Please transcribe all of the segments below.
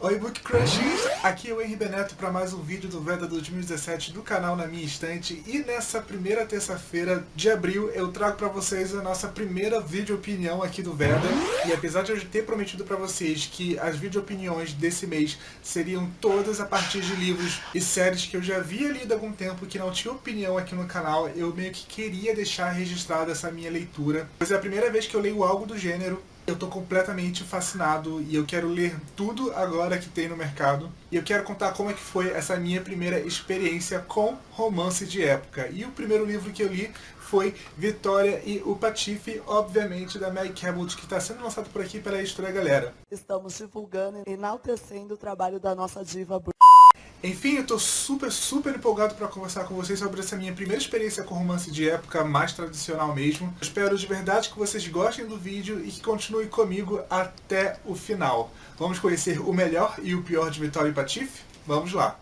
Oi Book Crushes, aqui é o Henry Beneto para mais um vídeo do Veda 2017 do canal Na Minha Estante. E nessa primeira terça-feira de abril eu trago para vocês a nossa primeira vídeo opinião aqui do Veda. E apesar de eu ter prometido para vocês que as vídeo opiniões desse mês seriam todas a partir de livros e séries que eu já havia lido há algum tempo que não tinha opinião aqui no canal, eu meio que queria deixar registrada essa minha leitura, pois é a primeira vez que eu leio algo do gênero. Eu tô completamente fascinado e eu quero ler tudo agora que tem no mercado. E eu quero contar como é que foi essa minha primeira experiência com romance de época. E o primeiro livro que eu li foi Vitória e o Patife, obviamente da Meg Cabot, que está sendo lançado por aqui pela Editora Galera. Estamos divulgando e enaltecendo o trabalho da nossa diva. Enfim, eu tô super empolgado para conversar com vocês sobre essa minha primeira experiência com romance de época mais tradicional mesmo. Eu espero de verdade que vocês gostem do vídeo e que continuem comigo até o final. Vamos conhecer o melhor e o pior de Vitória e Patife? Vamos lá!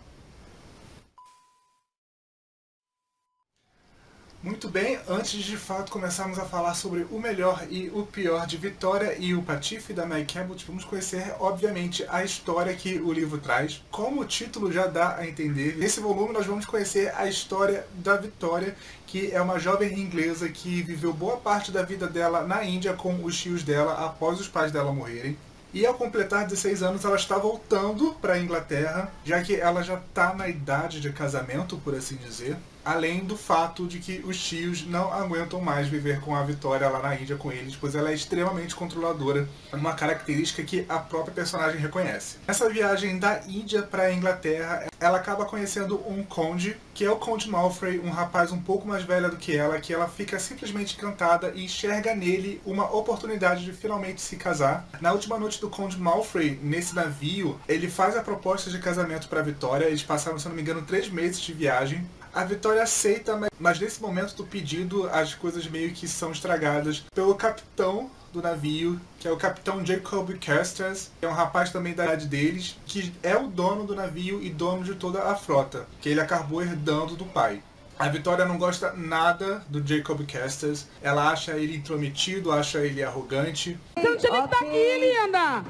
Muito bem, antes de fato começarmos a falar sobre o melhor e o pior de Vitória e o Patife da Meg Cabot, vamos conhecer obviamente a história que o livro traz. Como o título já dá a entender, nesse volume nós vamos conhecer a história da Vitória, que é uma jovem inglesa que viveu boa parte da vida dela na Índia com os tios dela após os pais dela morrerem. E ao completar 16 anos ela está voltando para a Inglaterra, já que ela já está na idade de casamento, por assim dizer. Além do fato de que os tios não aguentam mais viver com a Vitória lá na Índia com eles, pois ela é extremamente controladora, uma característica que a própria personagem reconhece. Nessa viagem da Índia para a Inglaterra, ela acaba conhecendo um conde, que é o Conde Malfrey, um rapaz um pouco mais velho do que ela fica simplesmente encantada e enxerga nele uma oportunidade de finalmente se casar. Na última noite do Conde Malfrey, nesse navio, ele faz a proposta de casamento para a Vitória. Eles passaram, se não me engano, 3 meses de viagem. A Vitória aceita, mas nesse momento do pedido as coisas meio que são estragadas pelo capitão do navio, que é o capitão Jacob Carstairs, que é um rapaz também da idade deles, que é o dono do navio e dono de toda a frota, que ele acabou herdando do pai. A Vitória não gosta nada do Jacob Carstairs, ela acha ele intrometido, acha ele arrogante. Você não tinha nem que estar aqui, linda!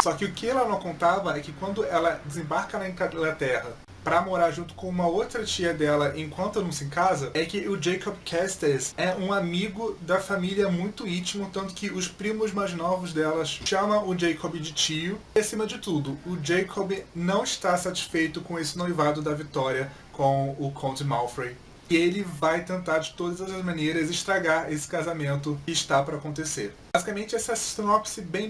Só que o que ela não contava é que quando ela desembarca na Inglaterra para morar junto com uma outra tia dela enquanto não se casa, é que o Jacob Carstairs é um amigo da família muito íntimo, tanto que os primos mais novos delas chamam o Jacob de tio. E acima de tudo, o Jacob não está satisfeito com esse noivado da Vitória com o Conde Malfrey. E ele vai tentar de todas as maneiras estragar esse casamento que está para acontecer. Basicamente essa sinopse bem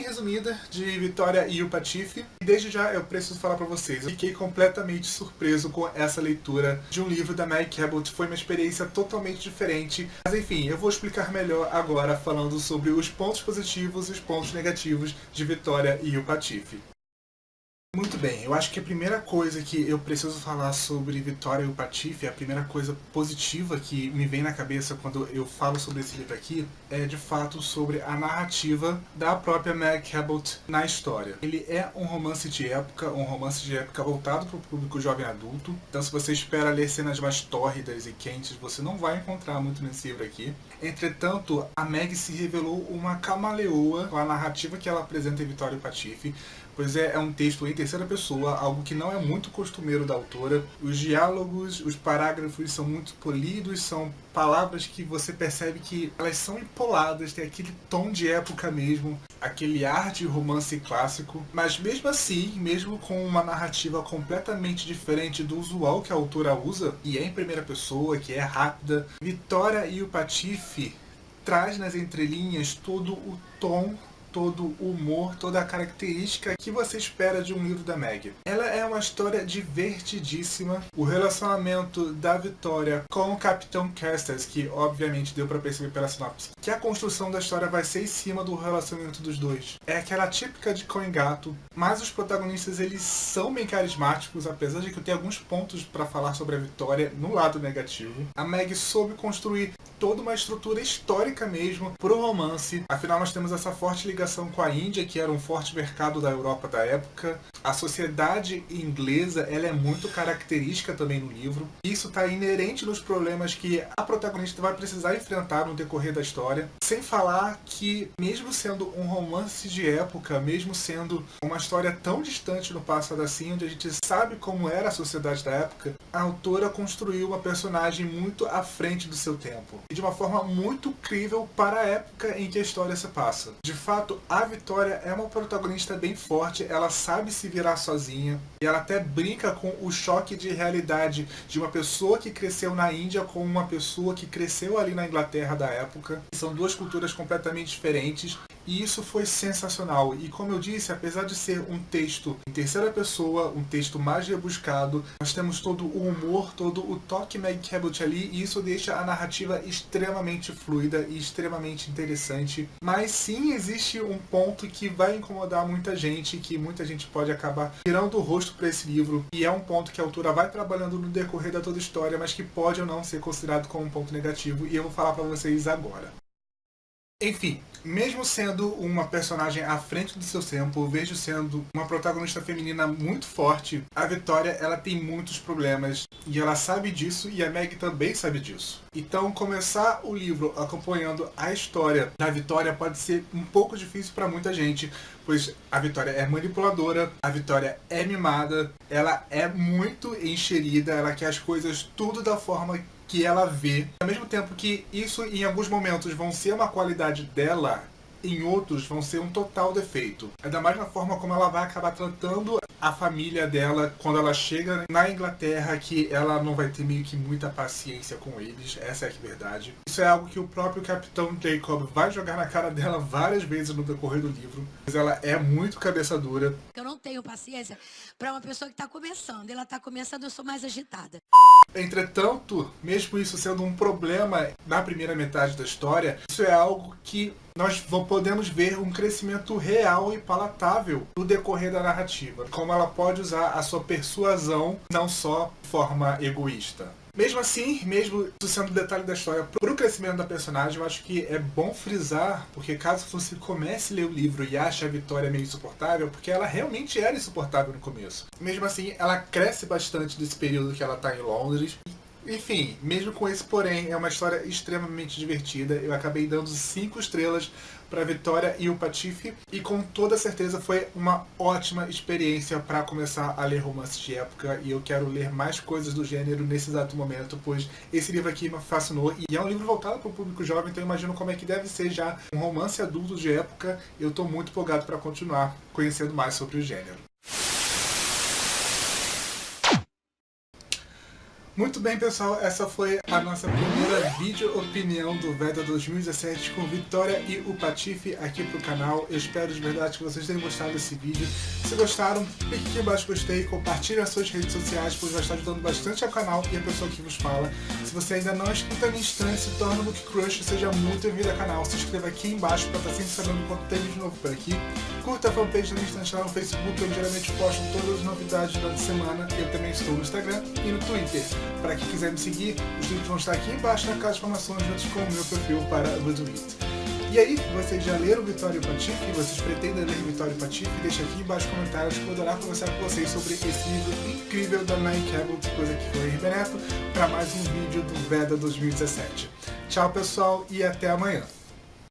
resumida de Vitória e o Patife. E desde já eu preciso falar para vocês, eu fiquei completamente surpreso com essa leitura de um livro da Meg Cabot. Foi uma experiência totalmente diferente. Mas enfim, eu vou explicar melhor agora falando sobre os pontos positivos e os pontos negativos de Vitória e o Patife. Muito bem, eu acho que a primeira coisa que eu preciso falar sobre Vitória e o Patife, a primeira coisa positiva que me vem na cabeça quando eu falo sobre esse livro aqui, é de fato sobre a narrativa da própria Meg Cabot na história. Ele é um romance de época voltado para o público jovem adulto, então se você espera ler cenas mais tórridas e quentes, você não vai encontrar muito nesse livro aqui. Entretanto, a Meg se revelou uma camaleoa com a narrativa que ela apresenta em Vitória e o Patife, pois é um texto em terceira pessoa, algo que não é muito costumeiro da autora. Os diálogos, os parágrafos são muito polidos, são palavras que você percebe que elas são empoladas, tem aquele tom de época mesmo, aquele ar de romance clássico, mas mesmo assim, mesmo com uma narrativa completamente diferente do usual que a autora usa, e é em primeira pessoa, que é rápida, Vitória e o Patife traz nas entrelinhas todo o tom, todo o humor, toda a característica que você espera de um livro da Meg. Ela é uma história divertidíssima. O relacionamento da Vitória com o Capitão Carstairs, que obviamente deu para perceber pela sinopse, que a construção da história vai ser em cima do relacionamento dos dois. É aquela típica de cão e gato, mas os protagonistas eles são bem carismáticos, apesar de que eu tenho alguns pontos para falar sobre a Vitória no lado negativo. A Meg soube construir toda uma estrutura histórica mesmo pro romance. Afinal, nós temos essa forte ligação com a Índia, que era um forte mercado da Europa da época. A sociedade inglesa, ela é muito característica também no livro. Isso está inerente nos problemas que a protagonista vai precisar enfrentar no decorrer da história. Sem falar que, mesmo sendo um romance de época, mesmo sendo uma história tão distante no passado assim, onde a gente sabe como era a sociedade da época, a autora construiu uma personagem muito à frente do seu tempo. E de uma forma muito crível para a época em que a história se passa. De fato, a Vitória é uma protagonista bem forte, ela sabe se virar sozinha, e ela até brinca com o choque de realidade de uma pessoa que cresceu na Índia com uma pessoa que cresceu ali na Inglaterra da época. São duas culturas completamente diferentes, e isso foi sensacional. E como eu disse, apesar de ser um texto em terceira pessoa, um texto mais rebuscado, nós temos todo o humor, todo o toque Meg Cabot ali, e isso deixa a narrativa extremamente fluida e extremamente interessante. Mas sim, existe um ponto que vai incomodar muita gente, que muita gente pode acabar virando o rosto para esse livro, e é um ponto que a autora vai trabalhando no decorrer da toda a história, mas que pode ou não ser considerado como um ponto negativo, e eu vou falar para vocês agora. Enfim, mesmo sendo uma personagem à frente do seu tempo, vejo sendo uma protagonista feminina muito forte, a Vitória, ela tem muitos problemas e ela sabe disso, e a Meg também sabe disso. Então, começar o livro acompanhando a história da Vitória pode ser um pouco difícil para muita gente, pois a Vitória é manipuladora, a Vitória é mimada, ela é muito enxerida, ela quer as coisas tudo da forma que ela vê. Ao mesmo tempo que isso em alguns momentos vão ser uma qualidade dela, em outros vão ser um total defeito. Ainda mais na forma como ela vai acabar tratando a família dela quando ela chega na Inglaterra, que ela não vai ter meio que muita paciência com eles, essa é a verdade. Isso é algo que o próprio Capitão Jacob vai jogar na cara dela várias vezes no decorrer do livro, mas ela é muito cabeça dura. Eu não tenho paciência para uma pessoa que está começando. Ela está começando, eu sou mais agitada. Entretanto, mesmo isso sendo um problema na primeira metade da história, isso é algo que nós podemos ver um crescimento real e palatável no decorrer da narrativa. Como ela pode usar a sua persuasão, não só de forma egoísta. Mesmo assim, mesmo isso sendo detalhe da história, para o crescimento da personagem, eu acho que é bom frisar, porque caso você comece a ler o livro e ache a Vitória meio insuportável, porque ela realmente era insuportável no começo. Mesmo assim, ela cresce bastante desse período que ela está em Londres. Enfim, mesmo com esse porém, é uma história extremamente divertida. Eu acabei dando 5 estrelas para Vitória e o Patife, e com toda certeza foi uma ótima experiência para começar a ler romances de época, e eu quero ler mais coisas do gênero nesse exato momento, pois esse livro aqui me fascinou, e é um livro voltado para o público jovem, então eu imagino como é que deve ser já um romance adulto de época. Eu estou muito empolgado para continuar conhecendo mais sobre o gênero. Muito bem, pessoal, essa foi a nossa primeira vídeo opinião do Veda 2017 com Vitória e o Patife aqui pro canal. Eu espero de verdade que vocês tenham gostado desse vídeo. Se gostaram, clique aqui embaixo gostei, compartilhe nas suas redes sociais, pois vai estar ajudando bastante ao canal e a pessoa que vos fala. Se você ainda não é inscrito na minha instância, se torna um Book Crush, seja muito bem-vindo ao canal. Se inscreva aqui embaixo para estar sempre sabendo quando tem vídeo novo por aqui. Curta a fanpage da minha instante lá no Facebook, onde geralmente posto todas as novidades durante a semana. Eu também estou no Instagram e no Twitter. Para quem quiser me seguir, os links vão estar aqui embaixo na caixa de informações, juntos com o meu perfil para Goodreads. E aí, vocês já leram Vitória e o Patife? Vocês pretendem ler Vitória e o Patife? Deixa aqui embaixo nos comentários que eu vou adorar conversar com vocês sobre esse livro incrível da Meg Cabot, coisa que foi Henrique Beneto, para mais um vídeo do Veda 2017. Tchau, pessoal, e até amanhã!